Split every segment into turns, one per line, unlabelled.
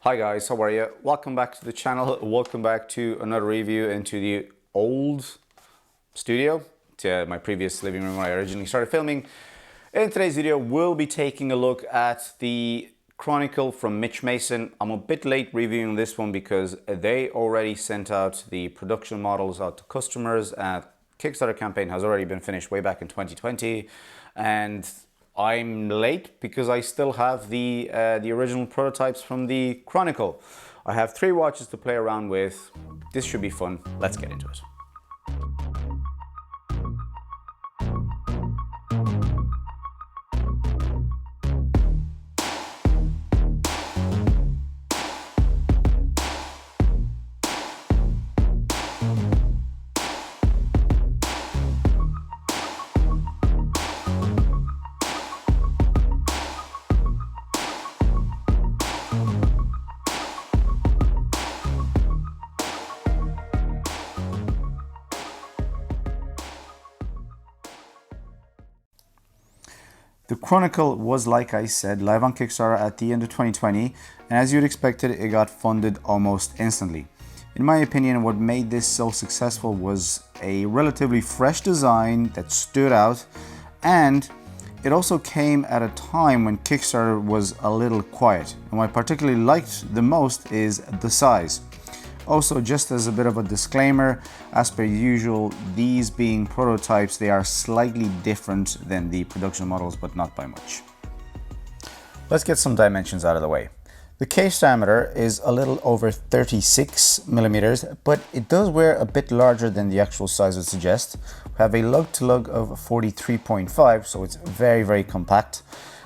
Hi guys, how are you? Welcome back to the channel. Welcome back to another review into the old studio, to my previous living room where I originally started filming. In today's video, we'll be taking a look at the Chronicle from Mitch Mason. I'm a bit late reviewing this one because they already sent out the production models out to customers. Kickstarter campaign has already been finished way back in 2020, and I'm late because I still have the original prototypes from the Chronicle. I have 3 watches to play around with. This should be fun. Let's get into it. The Chronicle was, like I said, live on Kickstarter at the end of 2020, and as you'd expected, it got funded almost instantly. In my opinion, what made this so successful was a relatively fresh design that stood out, and it also came at a time when Kickstarter was a little quiet. And what I particularly liked the most is the size. Also, just as a bit of a disclaimer, as per usual, these being prototypes, they are slightly different than the production models, but not by much. Let's get some dimensions out of the way. The case diameter is a little over 36 millimeters, but it does wear a bit larger than the actual size would suggest. We have a lug-to-lug of 43.5, so it's very, very compact.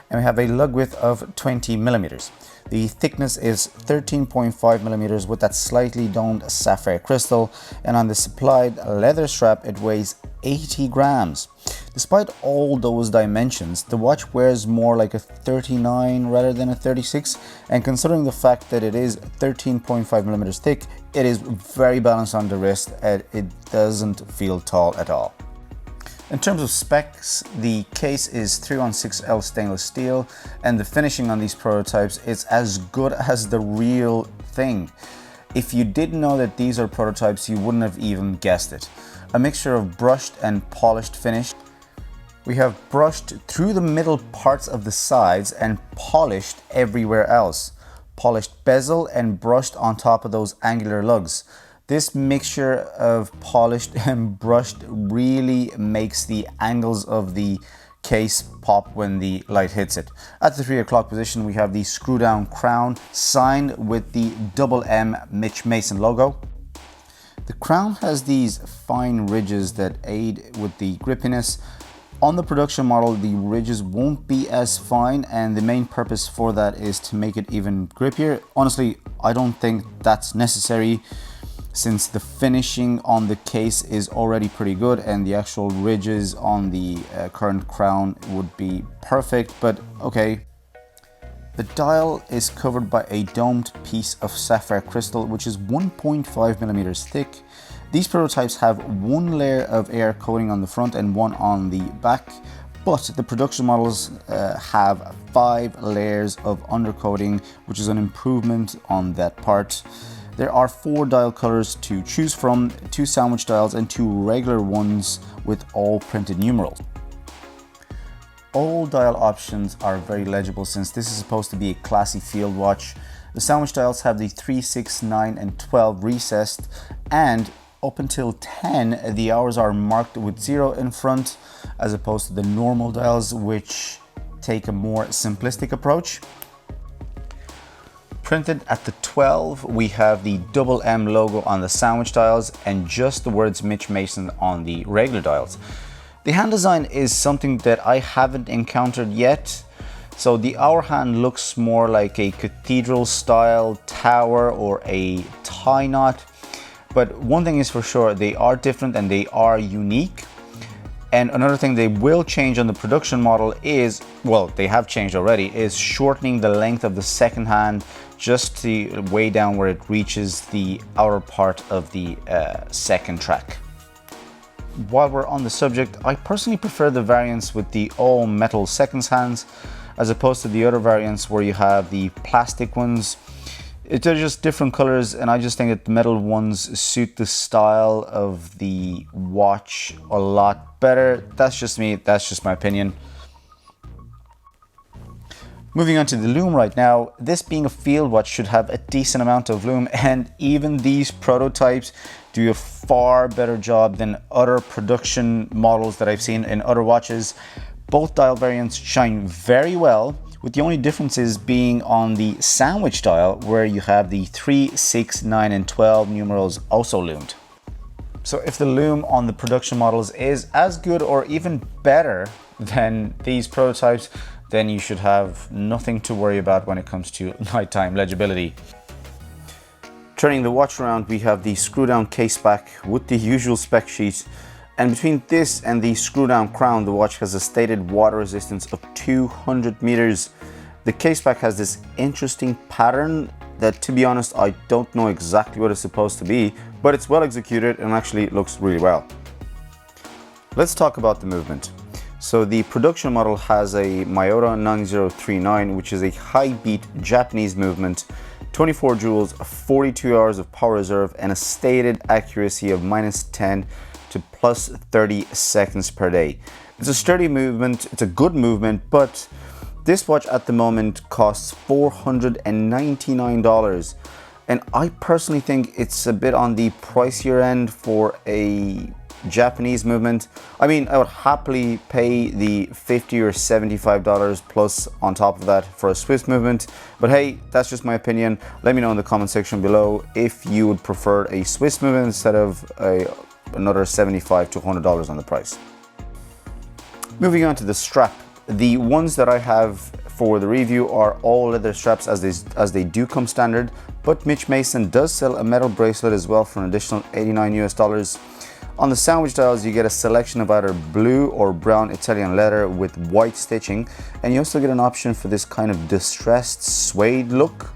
And we have a lug width of 20 millimeters. The thickness is 13.5 millimeters with that slightly domed sapphire crystal, and on the supplied leather strap it weighs 80 grams. Despite all those dimensions, the watch wears more like a 39 rather than a 36, and considering the fact that it is 13.5 millimeters thick, it is very balanced on the wrist and it doesn't feel tall at all. In terms of specs, the case is 316L stainless steel, and the finishing on these prototypes is as good as the real thing. If you didn't know that these are prototypes, you wouldn't have even guessed it. A mixture of brushed and polished finish. We have brushed through the middle parts of the sides and polished everywhere else. Polished bezel and brushed on top of those angular lugs. This mixture of polished and brushed really makes the angles of the case pop when the light hits it. At the 3 o'clock position, we have the screw down crown signed with the M Mitch Mason logo. The crown has these fine ridges that aid with the grippiness. On the production model, the ridges won't be as fine, and the main purpose for that is to make it even grippier. Honestly, I don't think that's necessary, since the finishing on the case is already pretty good and the actual ridges on the current crown would be perfect, but okay. The dial is covered by a domed piece of sapphire crystal, which is 1.5 millimeters thick. These prototypes have 1 layer of air coating on the front and 1 on the back, but the production models have 5 layers of undercoating, which is an improvement on that part. There are 4 dial colors to choose from, 2 sandwich dials and 2 regular ones with all printed numerals. All dial options are very legible since this is supposed to be a classy field watch. The sandwich dials have the 3, 6, 9 and 12 recessed, and up until 10 the hours are marked with 0 in front, as opposed to the normal dials which take a more simplistic approach. Printed at the 12, we have the M logo on the sandwich dials and just the words Mitch Mason on the regular dials. The hand design is something that I haven't encountered yet. So the hour hand looks more like a cathedral style tower or a tie knot. But one thing is for sure, they are different and they are unique. And another thing they will change on the production model is, well, they have changed already, is shortening the length of the second hand just to way down where it reaches the outer part of the second track. While we're on the subject, I personally prefer the variants with the all metal seconds hands as opposed to the other variants where you have the plastic ones. They're just different colors, and I just think that the metal ones suit the style of the watch a lot better. That's just me, that's just my opinion. Moving on to the Lume right now, this being a field watch should have a decent amount of Lume, and even these prototypes do a far better job than other production models that I've seen in other watches. Both dial variants shine very well, with the only differences being on the sandwich dial, where you have the 3, 6, 9 and 12 numerals also lumed. So if the Lume on the production models is as good or even better than these prototypes, then you should have nothing to worry about when it comes to nighttime legibility. Turning the watch around, we have the screw down case back with the usual spec sheet, and between this and the screw down crown, the watch has a stated water resistance of 200 meters. The case back has this interesting pattern that, to be honest, I don't know exactly what it's supposed to be, but it's well executed and actually looks really well. Let's talk about the movement. So the production model has a Miyota 9039, which is a high beat Japanese movement, 24 joules, 42 hours of power reserve, and a stated accuracy of -10 to +30 seconds per day. It's a sturdy movement, it's a good movement, but this watch at the moment costs $499. And I personally think it's a bit on the pricier end for a Japanese movement. I mean, I would happily pay the $50 or $75 plus on top of that for a Swiss movement, but hey, that's just my opinion. Let me know in the comment section below if you would prefer a Swiss movement instead of another $75 to $100 on the price. Moving on to the strap. The ones that I have for the review are all leather straps as they do come standard, but Mitch Mason does sell a metal bracelet as well for an additional $89 US. On the sandwich dials, you get a selection of either blue or brown Italian leather with white stitching, and you also get an option for this kind of distressed suede look.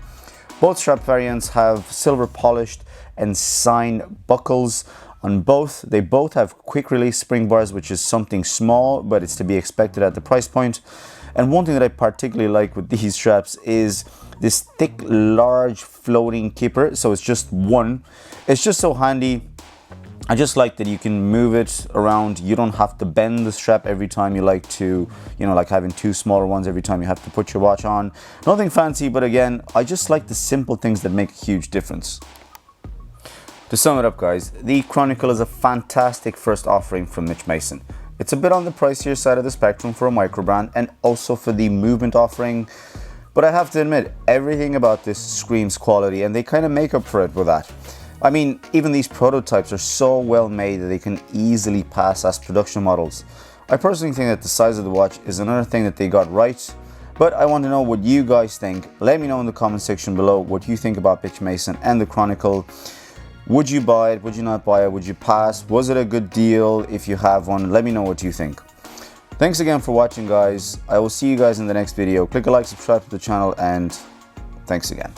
Both strap variants have silver polished and signed buckles on both. They both have quick release spring bars, which is something small, but it's to be expected at the price point. And one thing that I particularly like with these straps is this thick, large floating keeper. So it's just one. It's just so handy. I just like that you can move it around. You don't have to bend the strap every time you like to, like having two smaller ones every time you have to put your watch on. Nothing fancy, but again, I just like the simple things that make a huge difference. To sum it up, guys, the Chronicle is a fantastic first offering from Mitch Mason. It's a bit on the pricier side of the spectrum for a micro brand and also for the movement offering, but I have to admit, everything about this screams quality, and they kind of make up for it with that. I mean, even these prototypes are so well made that they can easily pass as production models. I personally think that the size of the watch is another thing that they got right, but I want to know what you guys think. Let me know in the comment section below what you think about Mitch Mason and the Chronicle. Would you buy it? Would you not buy it? Would you pass? Was it a good deal? If you have one, let me know what you think. Thanks again for watching, guys. I will see you guys in the next video. Click a like, subscribe to the channel, and thanks again.